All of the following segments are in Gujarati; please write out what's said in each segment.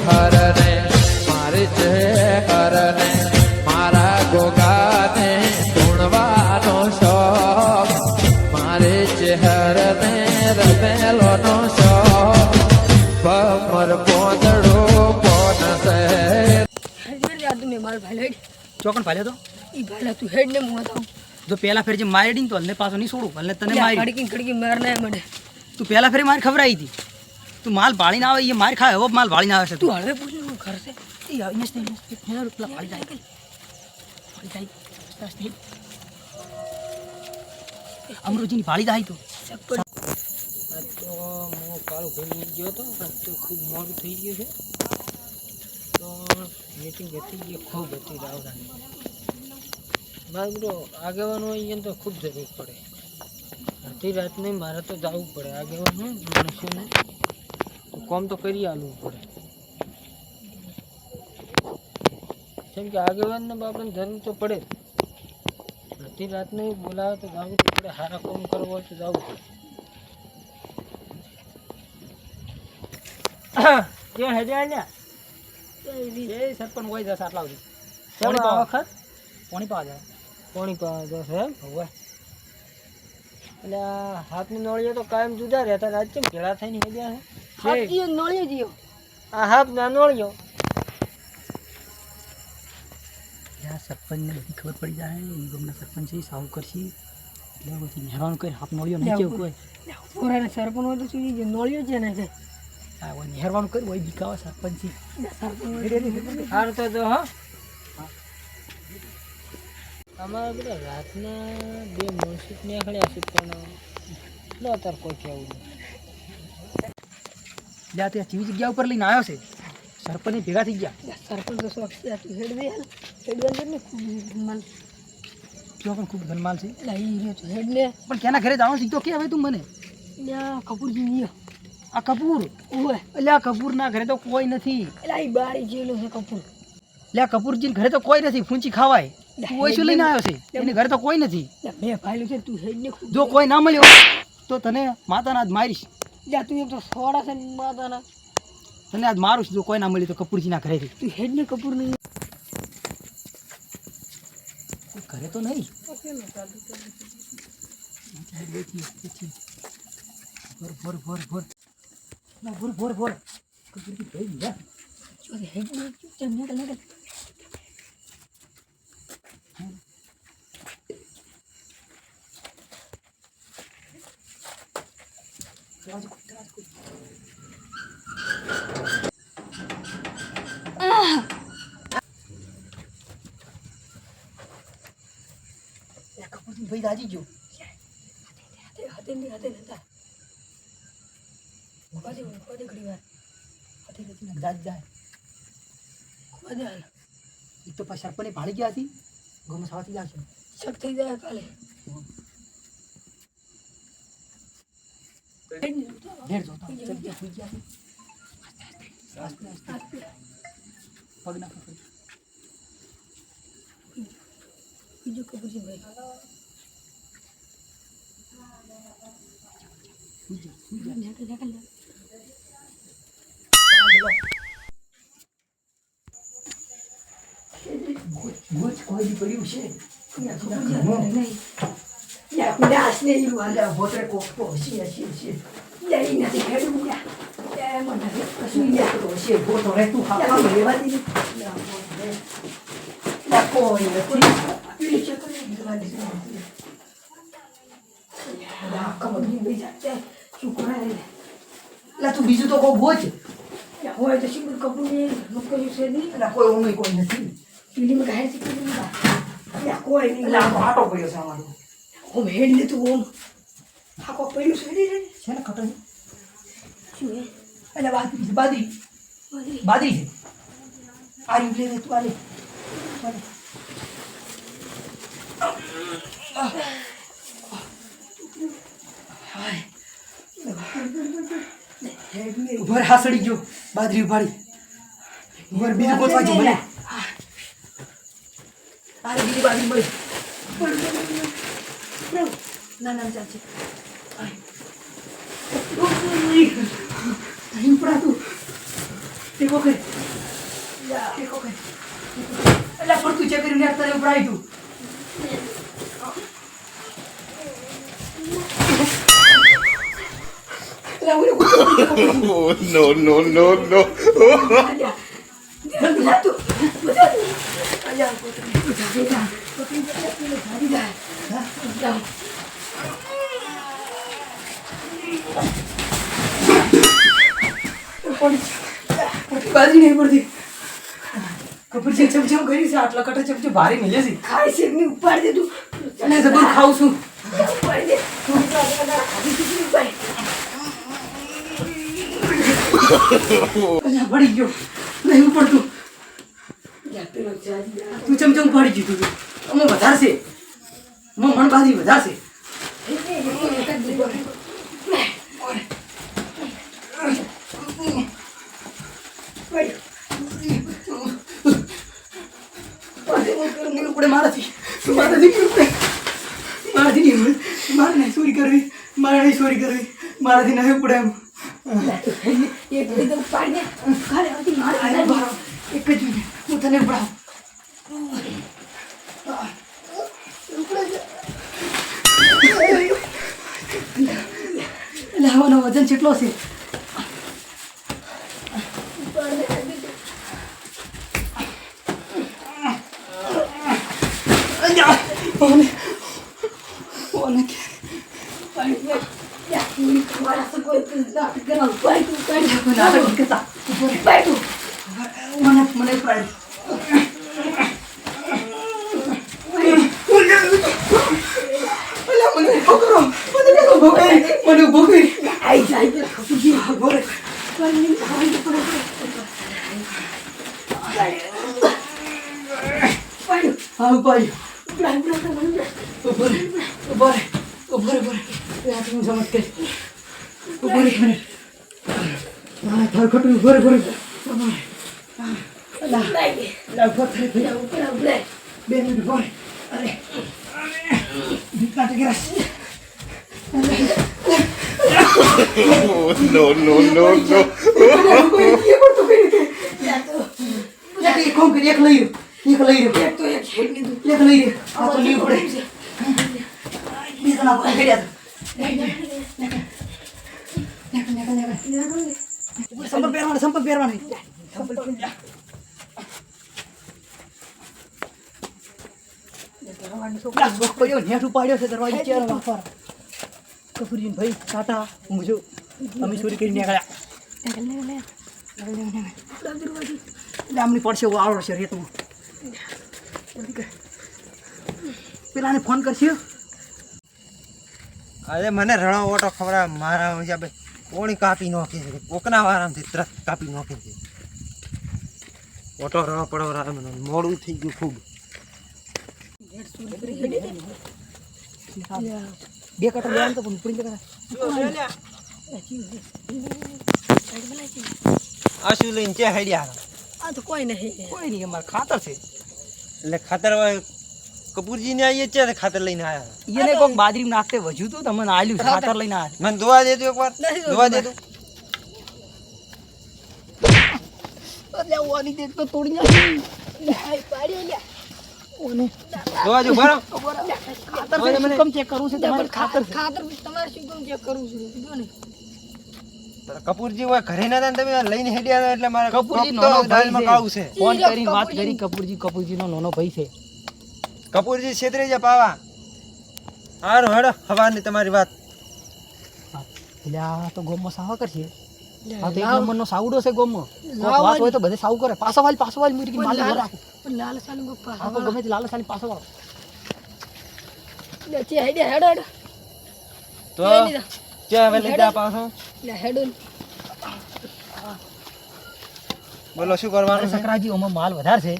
હરને મારી છે હરને મારા ગોગાને ધૂણવાનો શોખ મારી છે હરને રમેલોનો શોખ બમર પોંદડો કોણ છે તું માર ભાઈ ચોકન ભાલ્યો તો ઈ ભાલા તું હેડ ને મું હતો જો પહેલા ફેર જે મારી ડી તો હલને પાછો નહીં છોડું હલને તને મારી કડકી માર ના મળે તું પહેલા ફેર માર ખવરાઈ હતી તું માલ ભાળીને આવે એ માર ખાય હવે માલ ભાળીને આવે છે તું હળવે પૂછ ને ઘર છે એ અહીંયા જ પેલા ભાળી જાય અમરોજીની ભાળી જાય તો તો હું કાળું ભાઈ ગયો હતો તો ખૂબ મોડું થઈ ગયું છે તો મીટિંગ હતી ગઈ ખૂબ હતી રાવરાની મારે બધો આગેવાનો અહીંયા તો ખૂબ જરૂર પડે અડધી રાતને મારે તો જવું પડે આગેવાનો માણસોને તો કામ તો કરી આલવું પડે કેમ કે આગેવાનને બાપને જરૂર તો પડે અડધી રાતને બોલાવે તો જવું તો પડે સારા કામ કરવો હોય તો જવું પડે કેમ હેડ્યા ને એ સરપંચ હોય જશે આટલા સુધી પાણી પાવા વખત પાણી પાવા જાય પાણી પાવા જશે એમ હવે એટલે હાથની નળીઓ તો કાયમ જુદા રહેતા આજ કેમ ભેળા થઈને હેડ્યા છે નળીએ જીઓ આ હાથ ના નળીઓ સરપંચને બધી ખબર પડી જાય એ ગમના સરપંચ છે સાવ કરશે એટલે પછી હેરાન કરી હાથ નળીઓ નહીં કેવું કોઈ પોરાને સરપંચ હોય તો સુધી નળીઓ છે ને છે હા હોય હેરવાનું કર્યું હોય બીકાવા સરપંચ છે સરપંચ સારું તો જો હા અમારા બધા રાતના બે મણસૂટ નીકળ્યા છે પણ લો અત્યારે કોઈ કહેવું નહીં ત્યાં ત્યાં ચીવી જગ્યા ઉપર લઈને આવ્યો છે સરપંચ ભેગા થઈ ગયા સરપંચ તો શોખ છે તું હેડ ને ખૂબ ધનમાલ ત્યાં પણ ખૂબ ધનમાલ છે એટલે એ રહ્યો છું હેડ ને પણ કેના ઘરે જવાનું શીખતો કે હવે તું મને ત્યાં કપૂરજી ગયો આ કપૂર ઓય એટલે આ કપૂરના ઘરે તો કોઈ નથી એટલે એ બારી જેલો છે કપૂર એટલે આ કપૂરજી ઘરે તો કોઈ નથી ફૂંચી ખવાય તું શું લઈને આવ્યો છે એને ઘરે તો કોઈ નથી મેં ભાઈલું છે તું હેડ ને જો કોઈ ના મળ્યો તો તને માતાના જ મારીશ તું એમ તો સોડા છે માતાના તને આજ મારું છું જો કોઈ ના મળ્યું તો કપૂરજીના ઘરેથી તું હેડ ને કપૂર નહીં ઘરે તો નહીં ભર ભર ભર ભર ભર ભર ભર કપૂરજી ભાઈ ગયા જો હેડ ને ચમ નીકળ કપૂરજી ભાઈ રાજી ગયો હાથે નતા ખોદે ઘડી વાર હાથે નથી જાત જાય ખોદે હાલ એક તો પછી સરપંચને ભાળી ગયા હતી ગમે સાવાથી જશે શક થઈ જાય કાલે ઘેર જોતા જગ્યા થઈ ગયા છે પગ ના પકડ બીજો કપૂરજી ભાઈ કોઈ પડ્યું છે તું બીજું તો કોઈ બોજ હોય તો શિબુર કપૂર ને લોકો છે નહીં કોઈ ઓમે કોઈ નથી ફિલ્મ કહે છે કે કોઈ નહીં આટો પડ્યો છે અમારો ઓમ હેડ લે તું ઓમ આખો પડ્યું છે રે છે ને ખટર શું હે એટલે બાદરી છે આ રીમ લે તું આલે ઉભર હાસડી ગયો બાદરી ઉભાડી ઉભર બીજું ગોતવા જો મને આરે બીજી બાદરી મળી ના ચાલશે અહીં પડા તું ટેકો કરી ટેકો કરી એટલે પડતું ચેક કરીને તારે ઉપડાઈ તું No. બાજી નહીં પડતી કપૂર છે ચમચમ કરી છે આટલા કટા ચમચમ ભારી મિલે છે ખાઈ છે ની ઉપાડ દે તું અને જબર ખાઉં છું ઉપાડ દે પડી ગયો નહીં પડતું તું ચમચમ પાડી દીધું તું અમે વધારશે મન બાજી વધારશે મારાથી નહીં પડે એમ એક જ મિનિટ હું તને પડાવું લાવવાનો વજન કેટલો છે સંપલ પહેરવાનું પાડ્યો છે દરવાજો ચાર વાફર કપૂરજી ભાઈ ટાટા હું જો અમે ચોરી કરીને નીકળ્યા એટલે આમની પડશે આવડો છે રેતમાં પેલાને ફોન કરશે અરે મને રણો ઓટો ખવડાવ મારા હિસાબે કોણી કાપી નાખી છે કોકના વારામથી તરત કાપી નાખી છે ઓટો રણો પડવરા મને મોડું થઈ ગયું ખૂબ બે કટર લેવાનું તો પણ ઉપડી જતા આ શું લઈને છે હેડ્યા આ તો કોઈ નહીં અમારે ખાતર છે એટલે ખાતર કપૂરજીને આવીએ છે ખાતર લઈને આવ્યા એને કોક બાજરી નાખતે વજુ તો તમને આલ્યું ખાતર લઈને આવ્યા મને ધોવા દે તું એકવાર ધોવા દે તું એટલે ઓની દેખ તો તોડી નાખી પાડ્યો લ્યા ઓને ધોવા જો બરો ખાતર મને કમ ચેક કરવું છે તમારે ખાતર તમારે શું કેમ ચેક કરવું છે કીધું ને કપૂરજી હોય ઘરે ના હતા ને તમે લઈને હેડ્યા હતા એટલે મારે કપૂરજી તો નાનો દાલમાં ભાઈ કાવું છે ફોન કરીને વાત કરી કપૂરજી નો નાનો ભાઈ છે કપૂરજી છેતરે જા પાવા હારું હેડો હવાની તમારી વાત એટલે આ તો ગોમમાં સાવા કરશે આ તો એક નંબરનો સાવડો છે ગોમમાં વાત હોય તો બધે સાવ કરે પાછો વાલ મુરી માલ રાખો લાલ સાલું ગપ્પા આ તો ગમે તે લાલ સાલી પાછો વાળો લે ચે હેડે હેડો હેડો તો ચા હવે લઈ જા પાછો લે હેડો બોલો શું કરવાનું છે સકરાજી ઓમાં માલ વધારે છે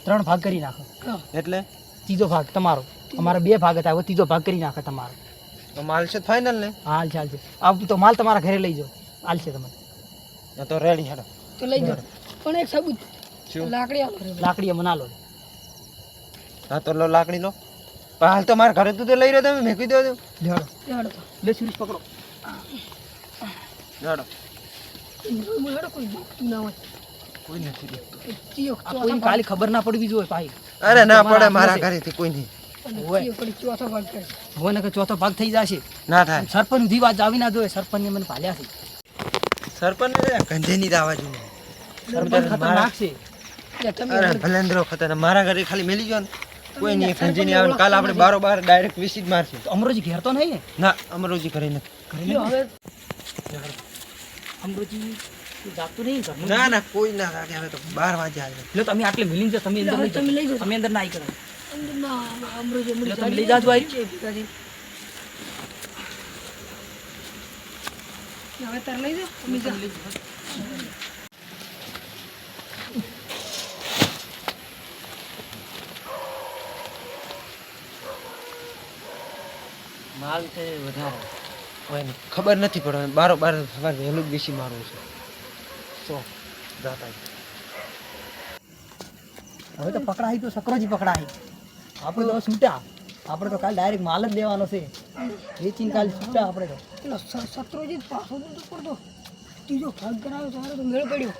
3 ભાગ કરી નાખો એટલે ત્રીજો ભાગ તમારો અમારે 2 ભાગ હતા હવે ત્રીજો ભાગ કરી નાખો તમારો તો માલ છે ફાઇનલ ને હાલ ચાલશે આ તો માલ તમારા ઘરે લઈ જાઓ હાલ છે તમને તો રેડી હેડો તો લઈ જાઓ પણ એક સાબુત શું લાકડી આલો લાકડી મના લો હા તો લો લાકડી લો પણ હાલ તો મારા ઘરે તું તો લઈ રહ્યો તમે મેકી દો લેડો હેડો તો લે સુરેશ પકડો હેડો હેડો કોઈ ના હોય કોઈ નથી દેખતું. આ કોઈને કાલે ખબર ના પડવી જોઈએ ભાઈ. અરે ના પડે તમારા મારા હાથમાં ઘરેથી કોઈ નહીં. હવે નકર ચોથો ભાગ થઈ જશે. ના થાય. સરપંચ સુધી વાત આવી ના જોઈએ. સરપંચને મને પાલ્યા છે. સરપંચ ગંધેની દાવા જોઈએ. સરપંચ ખતરનાક છે. અરે ભલેન્દ્રો ખતરનાક. મારા ઘરે ખાલી મેલી ગયો ને કોઈ નહીં ગંધેની આવે. કાલ આપણે બારોબાર ડાયરેક્ટ વિસિટ મારશું. તો અમરોજી ઘેર તો નહીં ને? ના અમરોજી ઘરે નથી. લ્યો હવે અમરોજી તું જાતું નહીં ઘરનું? ના ના કોઈ ના લાગે. હવે તો 12 વાગે આવે. લ્યો તમે આટલે મિલીને જાઓ. તમે અંદર લઈ જાઓ. તમે અંદર ના આવી કરો. લ્યો તમે લઈ જાજો આવી. માલ છે વધારે કોઈ નહીં. ખબર નથી પડે. બારોબાર સવાર વહેલું જ બેસી મારવું છે. તો જાતા હવે તો પકડાય તો સકરોજી પકડાય. આપણે તો છૂટા. આપણે તો કાલ ડાયરેક્ટ માલ જ લેવાનો છે. વેચીને કાલે છૂટા આપણે તો. સત્રોજી પાછો તો પડતો ત્રીજો ભાગ કરાવ્યો તારે તો મેળ પડ્યો.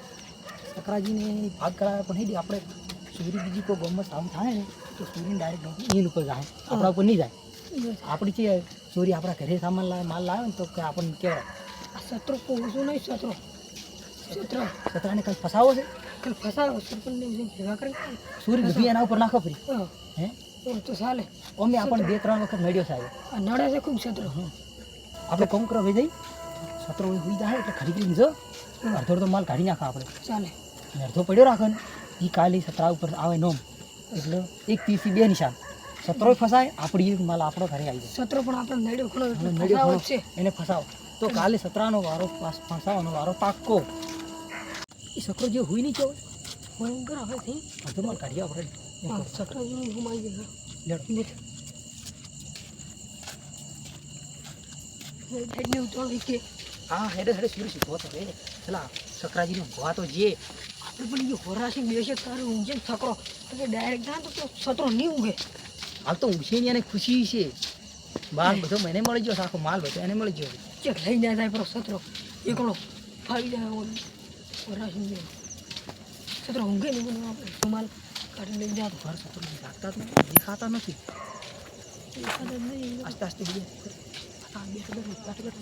સકરાજીને ભાગ કરાવે પણ નહીં આપણે સૂરી બીજી કોઈ ગમત સામ થાય ને તો સૂરીને ડાયરેક્ટ એની ઉપર જાય. આપણા ઉપર નહીં જાય. આપણી છે ચોરી આપણા ઘરે સામાન લાવે માલ લાવે ને તો કે આપણને કહેવાય આ સત્રો ઓછો નહીં સતરાને કાંઈ ફસાવો છે. કાલ ફસાયો સરપંચને ભેગા કરી સૂરી બધી એના ઉપર નાખો ફરી. હે તો ચાલે. અમે આપણને 2-3 વખત નડ્યો સાહેબ. આ નડે છે ખૂબ સત્રો. આપણે કોમ કરો ભાઈ જઈ સત્રો હોઈ જાય એટલે ખરી કરીને જો અડધો અડધો માલ કાઢી નાખો આપણે. ચાલે. અને અડધો પડ્યો રાખો ને એ કાલે સતરા ઉપર આવે નોમ એટલે 1 તીરથી 2 નિશાન. સત્રોય ફસાય આપણી માલ આપણો ઘરે આવી જાય. સત્રો પણ આપણે નડ્યો ઘણો અને એટલે નડ્યો ફસાવો ઘણો જ છે. એને ફસાવો તો કાલે સતરાનો વારો ફસાવાનો વારો પાક્કો. એ સકરો જે હોય નહીં કેવો ભયંકર હવે થઈ અડધો માલ કાઢીએ આપણે. સત્રોજી ઘુમાઈ ગયો. લેડો. હેડને ઉતરવી કે હા હેડે હેડે સૂરી શીખવો તો રે ચલા સકરાજીને ગોવા તો જે આપણે પણ એ હોરાશી બેસે તારે ઊંઘે ને છકરો તો ડાયરેક્ટ ના તો સત્રો નહીં ઊંઘે. હાલ તો ઉછેની એને ખુશી છે. બાર બધો મને મળી ગયો આખો માલ બધો એને મળી ગયો. ચેક લઈ ના જાય પણ સત્રો એકડો ફાવી જાય હોરાશી બે સત્રો ઊંઘે નહીં પણ આપણે રૂમાલ કાઢી લઈ જાય ઘર સત્રો લાગતા તો દેખાતા નથી. આસ્તે આસ્તે બીજે આ બે કદર કાટ કાટ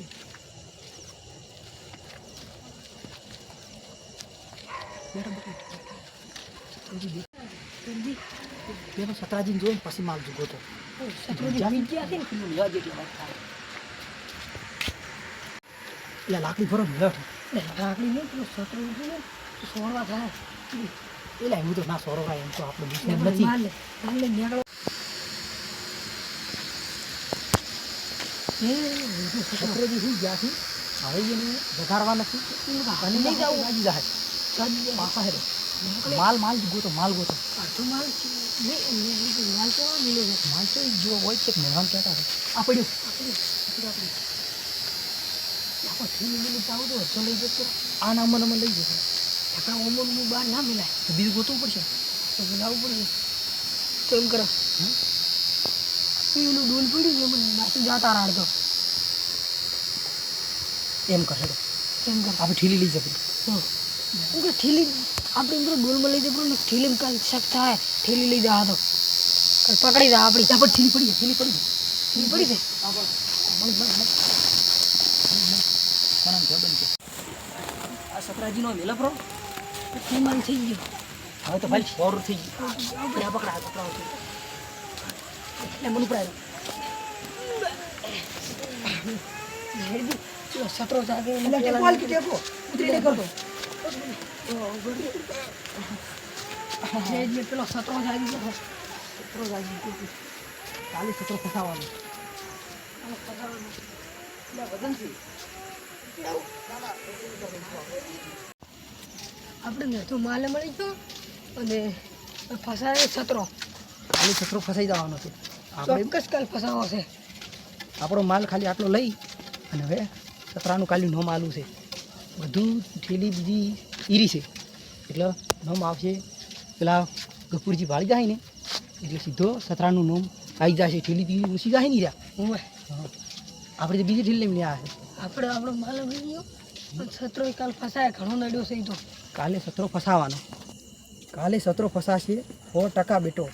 સતરાજીને જોઈને પછી માલ જુગો તો સત્રોજી આવી ગયા છે ને પેલું લેવા જેટલી વાત થાય. એટલે લાકડી ભરો લેઠ લાકડી નહીં પેલો સત્રો ઉઠી ને તો સોળવા થાય. એટલે હું તો ના સોરો ભાઈ એમ તો આપણે દુશ્મન નથી. માલ લે નીકળો. સત્રોજી હું ગયા છે હવે એને વધારવા નથી અને નહીં જવું લાગી જાય પાછા હેડો માલ ગોતો માલ ગોતો અડધો માલ માલ તો મિલે છે. માલ તો જો હોય છે મહેમાન કહેતા હતા આ પડ્યું આપણે થેલી મિલી જાવ તો અડધો લઈ જતો આ નામમાં લઈ જશે આપણા ઓમરનું બહાર ના મિલાય તો બીજું ગોતવું પડશે. તો મિલાવવું પડે તો એમ કરો પેલું ડોલ પડ્યું ને એમાં માસી જાતા રાડતો એમ કરે તો એમ કરો. આપણે ઠીલી લઈ જશે. હું કે ઠેલી આપણે એમ કરો ડોલમાં લઈ જવું ને ઠેલી કાલ શક થાય ઠેલી લઈ જા તો કાલ પકડી જા આપણી ત્યાં પણ ઠીલી પડી ઠેલી પડી છે. આ સતરાજીનો વેલપરો ફેમાન થઈ ગયો હવે તો ભાઈ સોરું થઈ ગયું. ત્યાં પકડાય પકડાવ એટલે મને પડાય સત્રો જાગે પેલો સત્રો જાગી ગયો. કાલે સત્રો ફસાવાનું આપણે ને તો માલે મળી ગયો અને ફસાય સત્રો કાલે સત્રો ફસાઈ જવાનો છે. આપણે ચોક્કસ કાલ ફસાવો છે. આપણો માલ ખાલી આટલો લઈ અને હવે સતરાનું કાલી નોમ આલું છે બધું ઠેલી બીજી ઈરી છે એટલે નોમ આવશે પેલા ગફુરજી ભાળી જાય ને એટલે સીધો સતરાનું નોમ આવી જશે. ઠેલી બીજી ઓછી જાય નહીં રહ્યા હોય આપણે તો બીજી ઠેલી લઈને આવ્યા છે. આપણો માલ મળી ગયો પણ સત્રો કાલ ફસાય ઘણો નડ્યો છે એ તો કાલે સત્રો ફસાવાનો. કાલે સત્રો ફસાશે 100% બેટો.